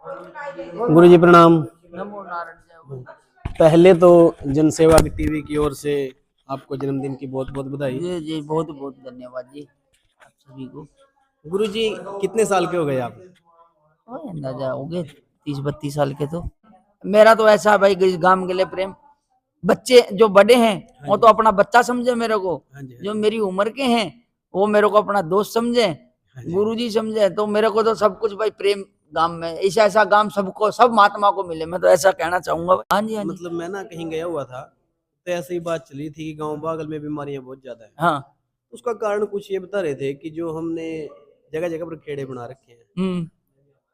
गुरु जी प्रणाम। नमो नारायण। पहले तो जनसेवा की टीवी की ओर से आपको जन्मदिन की बहुत बहुत बधाई। जी जी, बहुत बहुत धन्यवाद जी आप सभी को। गुरु जी कितने साल के हो गए आप? और अंदाजा हो गए 30-32 साल के। तो मेरा तो ऐसा है भाई, इस गांव के लिए प्रेम। बच्चे जो बड़े हैं वो तो अपना बच्चा समझे मेरे को, जो मेरी उम्र के हैं वो मेरे को अपना दोस्त समझे, गुरुजी समझे। तो मेरे को तो सब कुछ भाई प्रेम गांव में, ऐसा ऐसा गांव सबको, सब महात्मा को मिले, मैं तो ऐसा कहना चाहूंगा। हाँ जी हाँ जी। मतलब मैं ना कहीं गया हुआ था तो ऐसे ही बात चली थी कि गांव बागल में बीमारियां बहुत ज्यादा है। हाँ। उसका कारण कुछ ये बता रहे थे कि जो हमने जगह जगह पर खेड़े बना रखे हैं,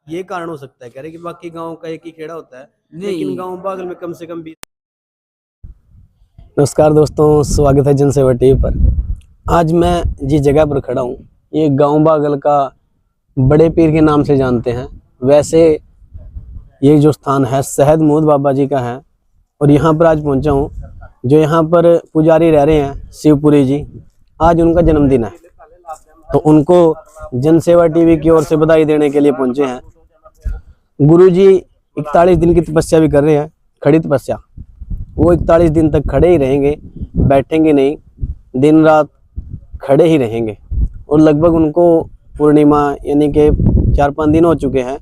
ये कारण हो सकता है। कह रहे कि बाकी गांव का एक ही खेड़ा होता है, लेकिन गांव बागल में कम से कम 20। नमस्कार दोस्तों, स्वागत है जनसेवा टीवी पर। आज मैं जिस जगह पर खड़ा हूँ ये गांव बागल का बड़े पीर के नाम से जानते हैं। वैसे ये जो स्थान है शहद मोहद बाबा जी का है और यहाँ पर आज पहुँचा हूँ। जो यहाँ पर पुजारी रह रहे हैं शिवपुरी जी, आज उनका जन्मदिन है तो उनको जनसेवा टीवी की ओर से बधाई देने के लिए पहुँचे हैं। गुरु जी 41 दिन की तपस्या भी कर रहे हैं, खड़ी तपस्या। वो 41 दिन तक खड़े ही रहेंगे, बैठेंगे नहीं, दिन रात खड़े ही रहेंगे। और लगभग उनको पूर्णिमा यानी कि 4-5 दिन हो चुके हैं,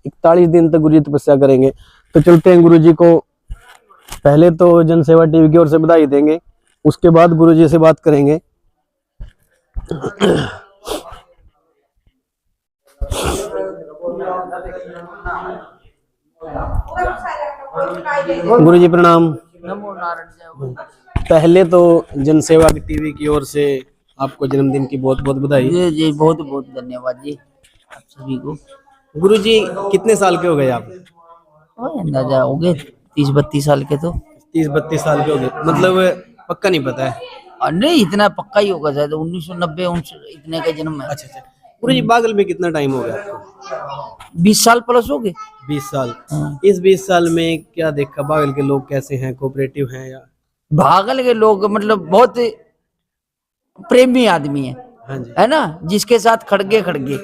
41 दिन तक गुरु जी तपस्या करेंगे। तो चलते हैं गुरु जी को, पहले तो जनसेवा टीवी की ओर से बधाई देंगे, उसके बाद गुरु जी से बात करेंगे। गुरु जी प्रणाम। नमो नारायण। पहले तो जनसेवा की टीवी की ओर से आपको जन्मदिन की बहुत बहुत बधाई। जी जी, बहुत बहुत धन्यवाद जी आप सभी को। गुरु जी कितने साल के हो गए आप? और अंदाजा हो गए 30-32 साल के। तो 30-32 साल के हो गए, मतलब पक्का नहीं पता है। नहीं, इतना पक्का ही होगा शायद 1990 इतने का जन्म है। अच्छा। गुरु जी बागल में कितना टाइम हो गया आपको? 20 साल प्लस हो गए। 20 साल। हाँ। इस 20 साल में क्या देखा? बागल के लोग कैसे हैं, कोऑपरेटिव हैं या? भागल के लोग मतलब बहुत प्रेमी आदमी है। हाँ जी। है ना, जिसके साथ खड़गे खड़गे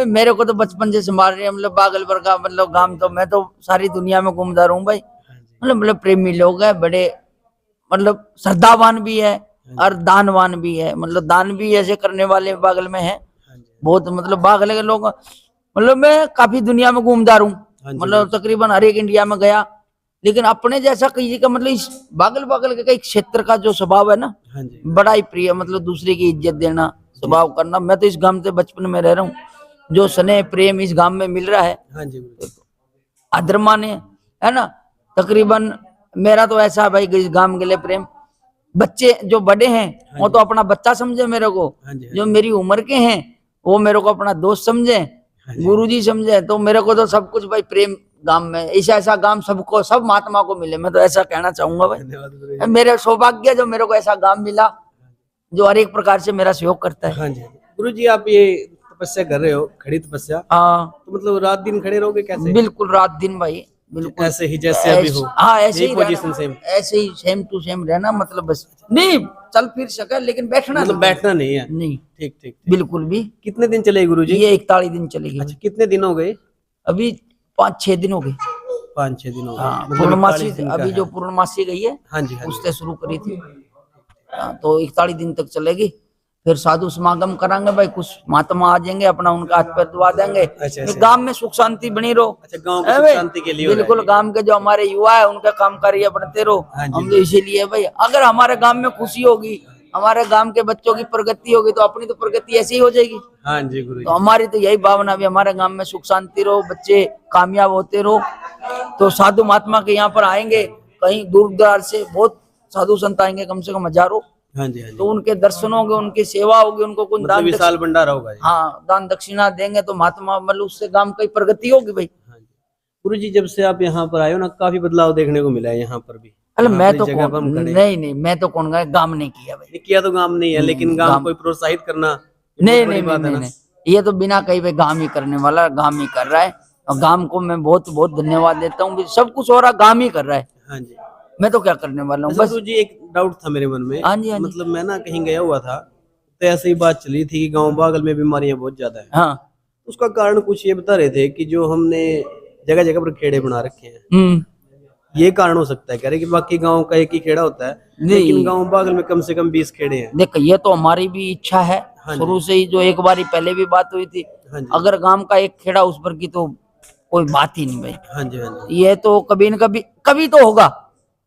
मेरे को तो बचपन से संभाल रहे हैं। मतलब बागल पर का मतलब गांव तो मैं तो सारी दुनिया में घूमता रहूं भाई। मतलब प्रेमी लोग है बड़े, मतलब श्रद्धावान भी है और दानवान भी है। मतलब दान भी ऐसे करने वाले बागल में है बहुत। मतलब बागल के लोग, मतलब मैं काफी दुनिया में घूमता रहूं, मतलब तकरीबन हर एक इंडिया में गया, लेकिन अपने जैसा किसी का मतलब इस बागल बागल के क्षेत्र का जो स्वभाव है ना, बड़ा ही प्रिय। मतलब दूसरे की इज्जत देना, स्वभाव करना। मैं तो इस गांव से बचपन में रह रहा हूँ, जो स्नेह प्रेम इस गांव में मिल रहा है आदर माने, है ना। तकरीबन मेरा तो ऐसा भाई, इस गांव के लिए प्रेम। बच्चे जो बड़े हैं वो तो अपना बच्चा समझे मेरे को, जो मेरी उम्र के हैं वो मेरे को अपना दोस्त समझे, गुरुजी समझे। तो मेरे को तो सब कुछ भाई प्रेम गांव में, ऐसा ऐसा गांव सबको, सब महात्मा को मिले, मैं तो ऐसा कहना चाहूंगा भाई। मेरे सौभाग्य जो मेरे को ऐसा गांव मिला जो हर एक प्रकार से मेरा सहयोग करता है। हाँ जी। गुरु जी आप ये तपस्या कर रहे हो, खड़ी तपस्या, तो मतलब रात दिन खड़े रहोगे कैसे? बिल्कुल रात दिन भाई, बिल्कुल ऐसे ही जैसे अभी हो। हाँ, ऐसे ही पोजीशन सेम, ऐसे ही सेम टू सेम रहना। मतलब बस नहीं चल फिर सके, लेकिन बैठना मतलब बैठना नहीं है। नहीं, ठीक ठीक। बिल्कुल भी। कितने दिन चले गुरु जी? ये 41 दिन चलेगी। अच्छा, कितने दिन हो गए? अभी 5-6 दिन हो गए। 5-6 दिन हो गए। हाँ, मतलब पूर्णमासी 41 दिन का अभी है। जो पूर्णमासी गई है, हाँ जी, हाँ जी। उससे शुरू करी थी। तो 41 दिन तक चलेगी। फिर साधु समागम करांगे भाई, कुछ महात्मा आ जाएंगे, अपना उनका हाथ पैर दुआ देंगे। अच्छा। गांव में सुख शांति बनी रहो। अच्छा, गांव की सुख शांति के लिए बिल्कुल। गांव के जो हमारे युवा है उनका काम कार्य बनते रहो। हम तो इसीलिए भाई, अगर हमारे गांव में खुशी होगी, हमारे गांव के बच्चों की प्रगति होगी, तो अपनी तो प्रगति ऐसी ही हो जाएगी। हाँ जी गुरु जी। तो हमारी तो यही भावना भी, हमारे गांव में सुख शांति रहो, बच्चे कामयाब होते रहो। तो साधु महात्मा के यहाँ पर आएंगे, कहीं दूर दराज से बहुत साधु संत आएंगे, कम से कम हजारों। हाँ जी, हाँ जी। तो उनके दर्शन होंगे, उनकी सेवा होगी, उनको कुछ मतलब विशाल भंडारा होगा। हाँ, दान दक्षिणा देंगे तो महात्मा, मतलब उससे गांव की प्रगति होगी भाई। हाँ जी। गुरु जी जब से आप यहाँ पर आए हो ना, काफी बदलाव देखने को मिला है यहाँ पर भी। अरे मैं तो नहीं, मैं तो कौन गए, गांव ने किया भाई। किया तो गांव नहीं है, लेकिन गांव को प्रोत्साहित करना नहीं, ये तो बिना कहीं पे गांव ही करने वाला, गांव ही कर रहा है। और गांव को मैं बहुत बहुत धन्यवाद देता हूँ। सब कुछ हो रहा गांव ही कर रहा है। हाँ जी। मैं तो क्या करने वाला हूँ। बस गुरु जी एक डाउट था मेरे मन में। हाँ जी, हाँ जी। मतलब मैं ना कहीं गया हुआ था तो ऐसे ही बात चली थी कि गांव बागल में बीमारियां बहुत ज्यादा है। हाँ। उसका कारण कुछ ये बता रहे थे कि जो हमने जगह जगह पर खेड़े बना रखे हैं, ये कारण हो सकता है कह रहे कि बाकी गांव का एक ही खेड़ा होता है, लेकिन गांव बागल में कम से कम 20 खेड़े हैं। देख ये तो हमारी भी इच्छा है शुरू से ही, जो एक बारी पहले भी बात हुई थी, अगर गांव का एक खेड़ा उस पर की तो कोई बात ही नहीं भाई। हाँ जी, हाँ जी। ये तो कभी न कभी कभी तो होगा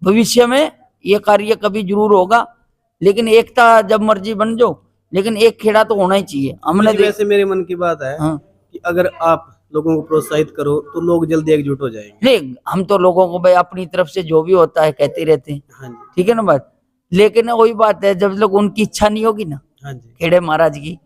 भविष्य में, ये कार्य कभी जरूर होगा, लेकिन एकता जब मर्जी बन जाओ, लेकिन एक खेड़ा तो होना ही चाहिए। हमने वैसे मेरे मन की बात है कि अगर आप लोगों को प्रोत्साहित करो तो लोग जल्दी एकजुट हो जाएंगे। नहीं, हम तो लोगों को भाई अपनी तरफ से जो भी होता है कहते रहते हैं। हाँ जी, ठीक है ना बात, लेकिन वही बात है जब लोग उनकी इच्छा नहीं होगी ना हाँ जी, खेड़े महाराज की,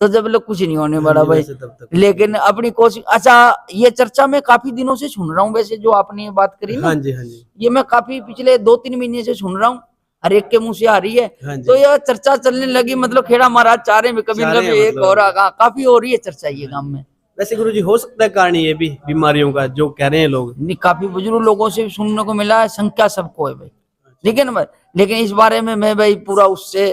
तो जब लोग कुछ नहीं होने वाला भाई। वैसे तब तक लेकिन अपनी कोशिश, अच्छा ये चर्चा मैं काफी दिनों से सुन रहा हूँ वैसे, जो आपने ये बात करी ना, हाँ जी, हाँ जी, ये मैं काफी पिछले 2-3 महीने से सुन रहा हूँ, हर एक के मुंह से आ रही है। हाँ जी। तो यह चर्चा चलने लगी, मतलब खेड़ा महाराज चाह रहे हैं कभी न कभी एक और काफी हो रही है चर्चा ये गांव में। वैसे गुरुजी हो सकता है कारण ये भी बीमारियों का जो कह रहे हैं लोग? नहीं, काफी बुजुर्ग लोगों से भी सुनने को मिला है, संख्या सबको है भाई, लेकिन इस बारे में मैं भाई पूरा उससे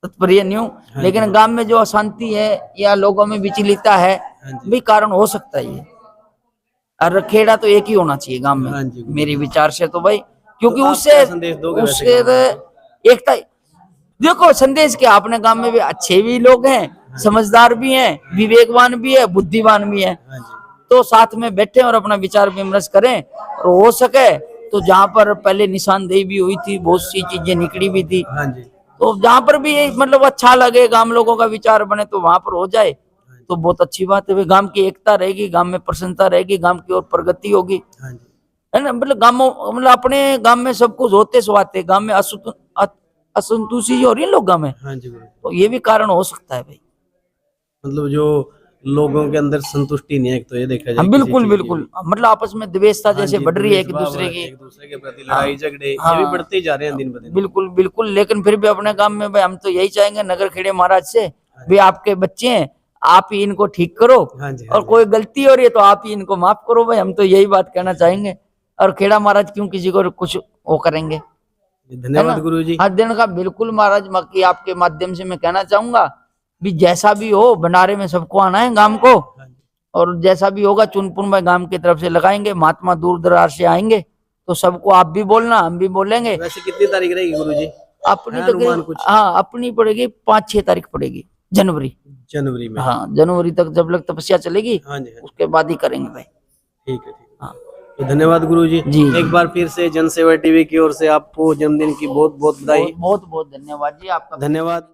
तत्पर्य नहीं हूँ। लेकिन गांव में जो अशांति है या लोगों में विचलितता है भी कारण हो सकता है ये, और खेड़ा तो एक ही होना चाहिए गांव में मेरी विचार से तो भाई, क्योंकि उससे एकता। देखो संदेश क्या, अपने गांव में भी अच्छे भी लोग हैं, समझदार भी हैं, विवेकवान भी है, बुद्धिमान भी है, तो साथ में बैठे और अपना विचार विमर्श करें, और हो सके तो जहाँ पर पहले निशानदेही भी हुई थी, बहुत सी चीजें निकली भी थी, तो जहाँ पर भी मतलब अच्छा लगे, गांव लोगों का विचार बने तो वहां पर हो जाए तो बहुत अच्छी बात है। गांव की एकता रहेगी, गांव में प्रसन्नता रहेगी, गांव की ओर प्रगति होगी, है ना। मतलब मतलब अपने गांव में सब कुछ होते स्वाते, गांव में असंतुष्टि हो रही है लोगों में, तो ये भी कारण हो सकता है भाई। मतलब जो लोगों के अंदर संतुष्टि नहीं है, एक तो ये देखा जाए। बिल्कुल बिल्कुल, मतलब आपस में द्वेषता जैसे बढ़ रही है, एक दूसरे के प्रति लड़ाई झगड़े ये भी बढ़ते ही जा रहे हैं दिन ब दिन। बिल्कुल बिल्कुल, लेकिन फिर भी अपने गांव में भाई हम तो यही चाहेंगे नगर खेड़े महाराज से, भी आपके बच्चे हैं, आप ही इनको ठीक करो, और कोई गलती हो रही है तो आप ही इनको माफ करो भाई, हम तो यही बात कहना चाहेंगे। और खेड़ा महाराज क्यों किसी को कुछ वो करेंगे। धन्यवाद गुरुजी। हर दिन का बिल्कुल महाराज, बाकी आपके माध्यम से मैं कहना चाहूंगा भी जैसा भी हो भंडारे में सबको आना है गांव को, और जैसा भी होगा चुनपुन में गांव की तरफ से लगाएंगे, महात्मा दूर दराज से आएंगे, तो सबको आप भी बोलना हम भी बोलेंगे। वैसे कितनी तारीख रहेगी गुरुजी? अपनी तो हाँ अपनी पड़ेगी 5-6 तारीख पड़ेगी जनवरी में। हाँ जनवरी तक जब लग तपस्या चलेगी, उसके बाद ही करेंगे भाई। ठीक है, हाँ। तो धन्यवाद गुरुजी जी। एक बार फिर से जनसेवा टीवी की ओर से आपको जन्मदिन की बहुत बहुत बधाई। बहुत बहुत धन्यवाद जी आपका। धन्यवाद।